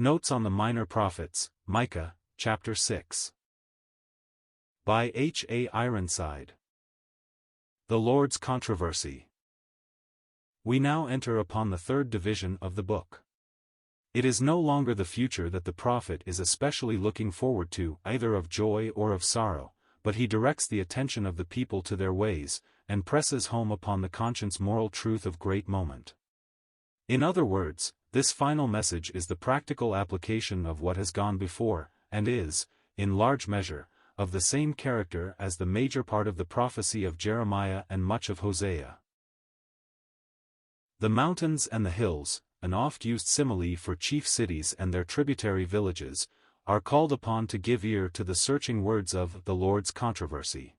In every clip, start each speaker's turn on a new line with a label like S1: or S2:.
S1: Notes on the Minor Prophets, Micah, chapter 6. By H. A. Ironside. The Lord's Controversy. We now enter upon the third division of the book. It is no longer the future that the prophet is especially looking forward to, either of joy or of sorrow, but he directs the attention of the people to their ways, and presses home upon the conscience moral truth of great moment. In other words, this final message is the practical application of what has gone before, and is, in large measure, of the same character as the major part of the prophecy of Jeremiah and much of Hosea. The mountains and the hills, an oft-used simile for chief cities and their tributary villages, are called upon to give ear to the searching words of the Lord's controversy.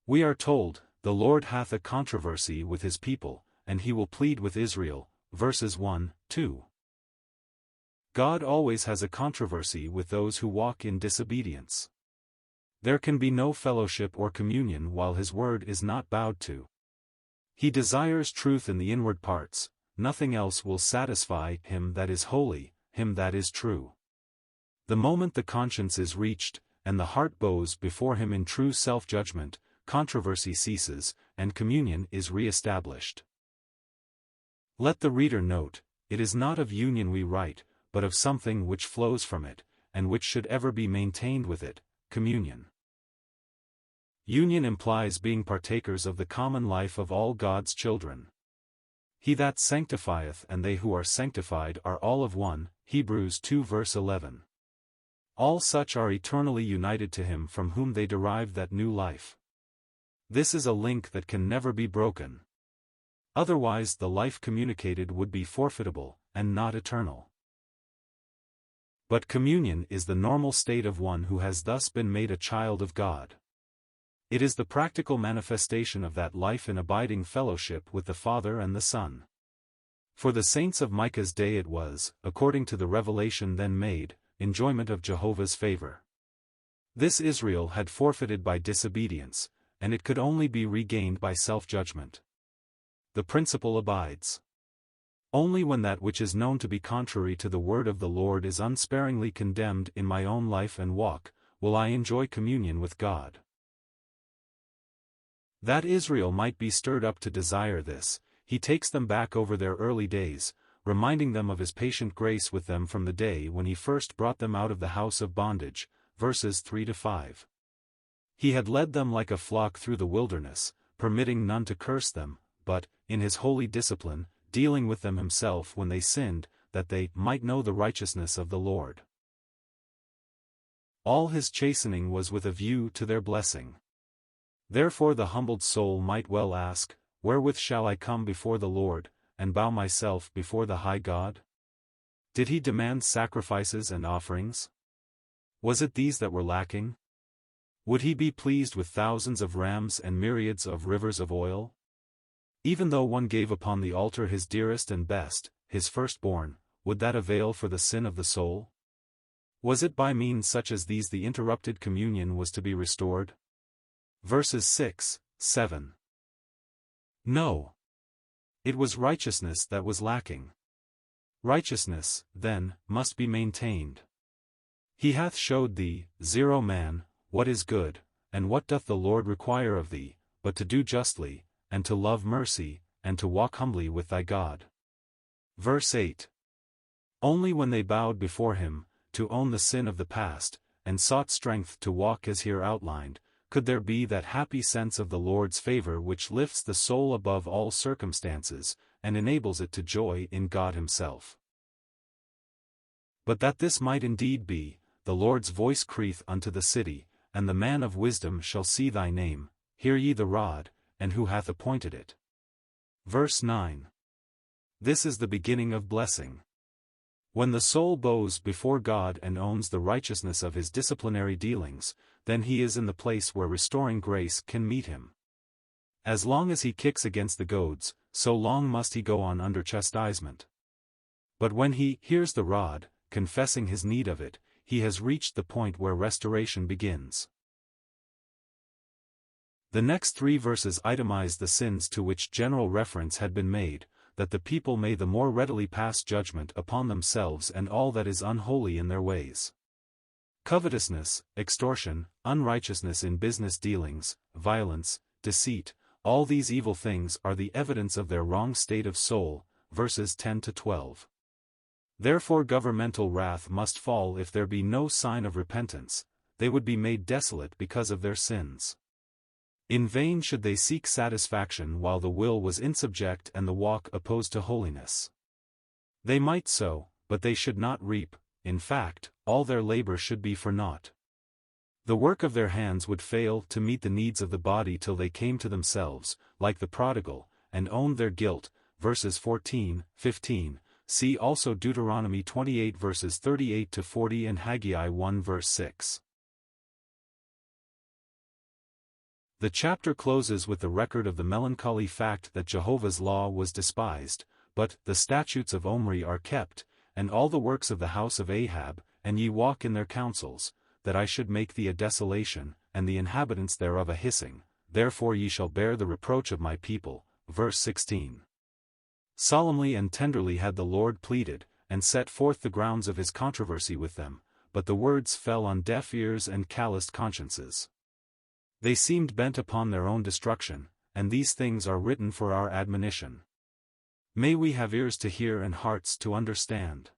S1: We are told, "The Lord hath a controversy with his people, and he will plead with Israel," verses 1, 2. God always has a controversy with those who walk in disobedience. There can be no fellowship or communion while his word is not bowed to. He desires truth in the inward parts, nothing else will satisfy him that is holy, him that is true. The moment the conscience is reached, and the heart bows before him in true self-judgment, controversy ceases, and communion is re-established. Let the reader note, it is not of union we write, but of something which flows from it, and which should ever be maintained with it, communion. Union implies being partakers of the common life of all God's children. He that sanctifieth and they who are sanctified are all of one, Hebrews 2 verse 11. All such are eternally united to him from whom they derive that new life. This is a link that can never be broken. Otherwise the life communicated would be forfeitable, and not eternal. But communion is the normal state of one who has thus been made a child of God. It is the practical manifestation of that life in abiding fellowship with the Father and the Son. For the saints of Micah's day it was, according to the revelation then made, enjoyment of Jehovah's favor. This Israel had forfeited by disobedience, and it could only be regained by self-judgment. The principle abides. Only when that which is known to be contrary to the word of the Lord is unsparingly condemned in my own life and walk, will I enjoy communion with God. That Israel might be stirred up to desire this, he takes them back over their early days, reminding them of his patient grace with them from the day when he first brought them out of the house of bondage, verses 3-5. He had led them like a flock through the wilderness, permitting none to curse them, but, in his holy discipline, dealing with them himself when they sinned, that they might know the righteousness of the Lord. All his chastening was with a view to their blessing. Therefore the humbled soul might well ask, wherewith shall I come before the Lord, and bow myself before the high God? Did he demand sacrifices and offerings? Was it these that were lacking? Would he be pleased with thousands of rams and myriads of rivers of oil? Even though one gave upon the altar his dearest and best, his firstborn, would that avail for the sin of the soul? Was it by means such as these the interrupted communion was to be restored? Verses 6, 7. No. It was righteousness that was lacking. Righteousness, then, must be maintained. He hath showed thee, zero man, what is good, and what doth the Lord require of thee, but to do justly, and to love mercy, and to walk humbly with thy God. Verse 8. Only when they bowed before him, to own the sin of the past, and sought strength to walk as here outlined, could there be that happy sense of the Lord's favor which lifts the soul above all circumstances, and enables it to joy in God himself. But that this might indeed be, the Lord's voice crieth unto the city, and the man of wisdom shall see thy name, hear ye the rod, and who hath appointed it. Verse 9. This is the beginning of blessing. When the soul bows before God and owns the righteousness of his disciplinary dealings, then he is in the place where restoring grace can meet him. As long as he kicks against the goads, so long must he go on under chastisement. But when he hears the rod, confessing his need of it, he has reached the point where restoration begins. The next 3 verses itemize the sins to which general reference had been made, that the people may the more readily pass judgment upon themselves and all that is unholy in their ways. Covetousness, extortion, unrighteousness in business dealings, violence, deceit, all these evil things are the evidence of their wrong state of soul, verses 10 to 12. Therefore governmental wrath must fall if there be no sign of repentance, they would be made desolate because of their sins. In vain should they seek satisfaction while the will was insubject and the walk opposed to holiness. They might sow, but they should not reap, in fact, all their labor should be for naught. The work of their hands would fail to meet the needs of the body till they came to themselves, like the prodigal, and owned their guilt, verses 14, 15, see also Deuteronomy 28 verses 38 to 40 and Haggai 1 verse 6. The chapter closes with the record of the melancholy fact that Jehovah's law was despised, but the statutes of Omri are kept, and all the works of the house of Ahab, and ye walk in their counsels, that I should make thee a desolation, and the inhabitants thereof a hissing, therefore ye shall bear the reproach of my people. Verse 16. Solemnly and tenderly had the Lord pleaded, and set forth the grounds of his controversy with them, but the words fell on deaf ears and calloused consciences. They seemed bent upon their own destruction, and these things are written for our admonition. May we have ears to hear and hearts to understand.